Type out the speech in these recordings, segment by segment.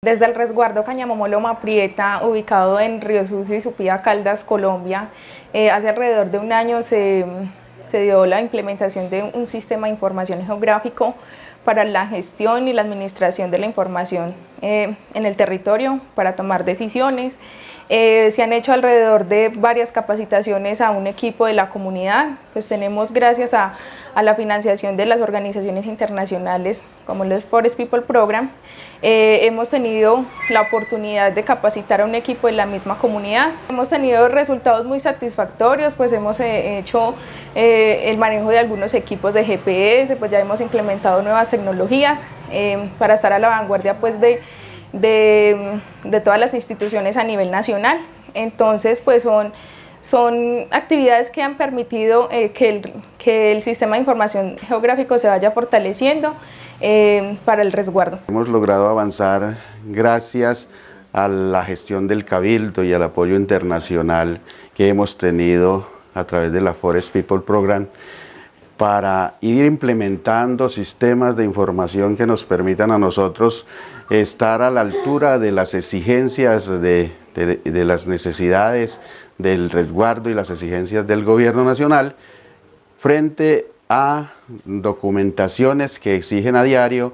Desde el resguardo Cañamomó Loma Prieta, ubicado en Río Sucio y Supía, Caldas, Colombia, hace alrededor de un año se dio la implementación de un sistema de información geográfico para la gestión y la administración de la información en el territorio, para tomar decisiones. Se han hecho alrededor de varias capacitaciones a un equipo de la comunidad, pues tenemos, gracias a la financiación de las organizaciones internacionales como el Forest People Program, hemos tenido la oportunidad de capacitar a un equipo de la misma comunidad. Hemos tenido resultados muy satisfactorios, pues hemos hecho el manejo de algunos equipos de GPS, pues ya hemos implementado nuevas tecnologías para estar a la vanguardia pues de todas las instituciones a nivel nacional. Entonces pues son actividades que han permitido que el sistema de información geográfico se vaya fortaleciendo para el resguardo. Hemos logrado avanzar gracias a la gestión del Cabildo y al apoyo internacional que hemos tenido a través de la Forest People Program para ir implementando sistemas de información que nos permitan a nosotros estar a la altura de las exigencias de las necesidades del resguardo y las exigencias del gobierno nacional frente a documentaciones que exigen a diario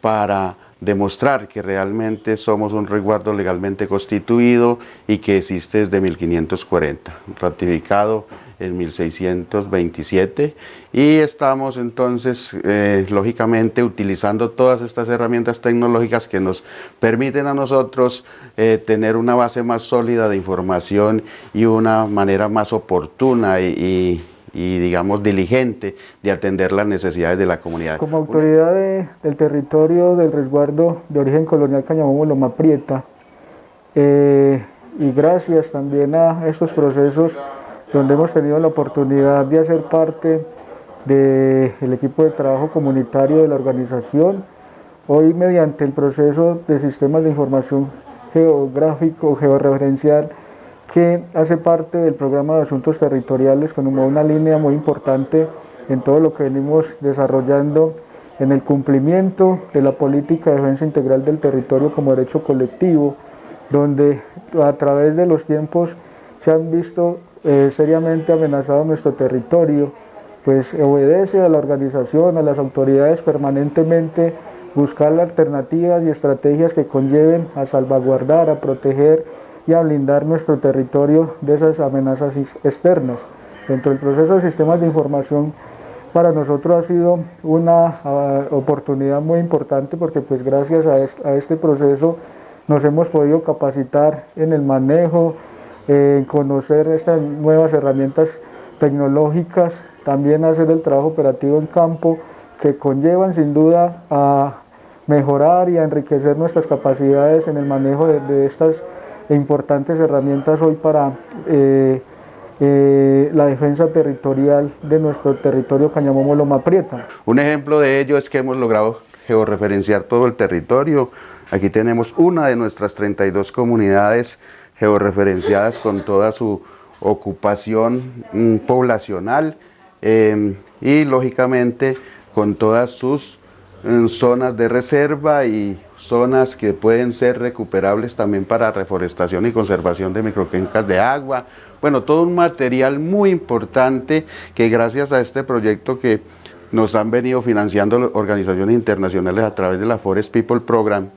para demostrar que realmente somos un resguardo legalmente constituido y que existe desde 1540, ratificado en 1627, y estamos entonces lógicamente utilizando todas estas herramientas tecnológicas que nos permiten a nosotros tener una base más sólida de información y una manera más oportuna y digamos diligente de atender las necesidades de la comunidad. Como autoridad del territorio del resguardo de origen colonial Cañamomó Loma Prieta, y gracias también a estos procesos donde hemos tenido la oportunidad de hacer parte del equipo de trabajo comunitario de la organización, hoy mediante el proceso de sistemas de información geográfico, georreferencial, que hace parte del programa de asuntos territoriales como una línea muy importante en todo lo que venimos desarrollando en el cumplimiento de la política de defensa integral del territorio como derecho colectivo, donde a través de los tiempos se han visto seriamente amenazado nuestro territorio, pues obedece a la organización, a las autoridades permanentemente buscar alternativas y estrategias que conlleven a salvaguardar, a proteger y a blindar nuestro territorio de esas amenazas externas. Dentro del proceso de sistemas de información, para nosotros ha sido una oportunidad muy importante porque pues gracias a este proceso nos hemos podido capacitar en el manejo, en conocer estas nuevas herramientas tecnológicas, también hacer el trabajo operativo en campo que conllevan sin duda a mejorar y a enriquecer nuestras capacidades en el manejo de estas importantes herramientas hoy para la defensa territorial de nuestro territorio Cañamomó Loma Prieta. Un ejemplo de ello es que hemos logrado georreferenciar todo el territorio. Aquí tenemos una de nuestras 32 comunidades georreferenciadas con toda su ocupación poblacional y lógicamente con todas sus zonas de reserva y zonas que pueden ser recuperables también para reforestación y conservación de microcuencas de agua. Bueno, todo un material muy importante que gracias a este proyecto que nos han venido financiando organizaciones internacionales a través de la Forest People Program,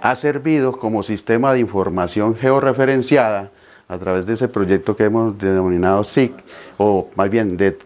ha servido como sistema de información georreferenciada a través de ese proyecto que hemos denominado SIC, o más bien de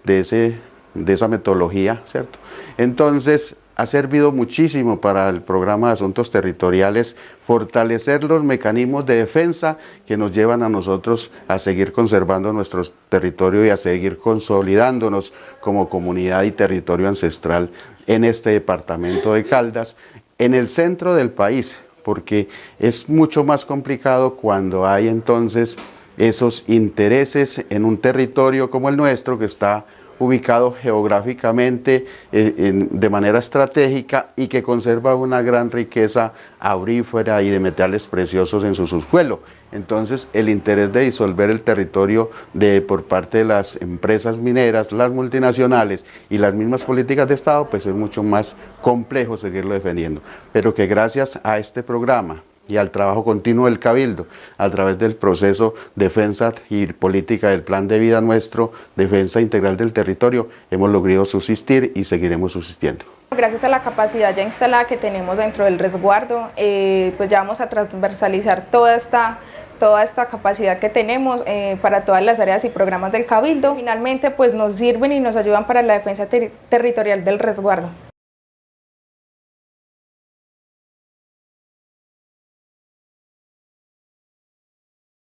esa metodología, ¿cierto? Entonces, ha servido muchísimo para el programa de asuntos territoriales fortalecer los mecanismos de defensa que nos llevan a nosotros a seguir conservando nuestro territorio y a seguir consolidándonos como comunidad y territorio ancestral en este departamento de Caldas, en el centro del país, porque es mucho más complicado cuando hay entonces esos intereses en un territorio como el nuestro que está ubicado geográficamente de manera estratégica y que conserva una gran riqueza aurífera y de metales preciosos en su subsuelo. Entonces, el interés de disolver el territorio por parte de las empresas mineras, las multinacionales y las mismas políticas de Estado, pues es mucho más complejo seguirlo defendiendo. Pero que gracias a este programa y al trabajo continuo del Cabildo a través del proceso Defensa y Política del Plan de Vida nuestro, Defensa Integral del Territorio, hemos logrado subsistir y seguiremos subsistiendo. Gracias a la capacidad ya instalada que tenemos dentro del resguardo, pues ya vamos a transversalizar toda esta capacidad que tenemos para todas las áreas y programas del Cabildo. Finalmente, pues nos sirven y nos ayudan para la defensa territorial del resguardo.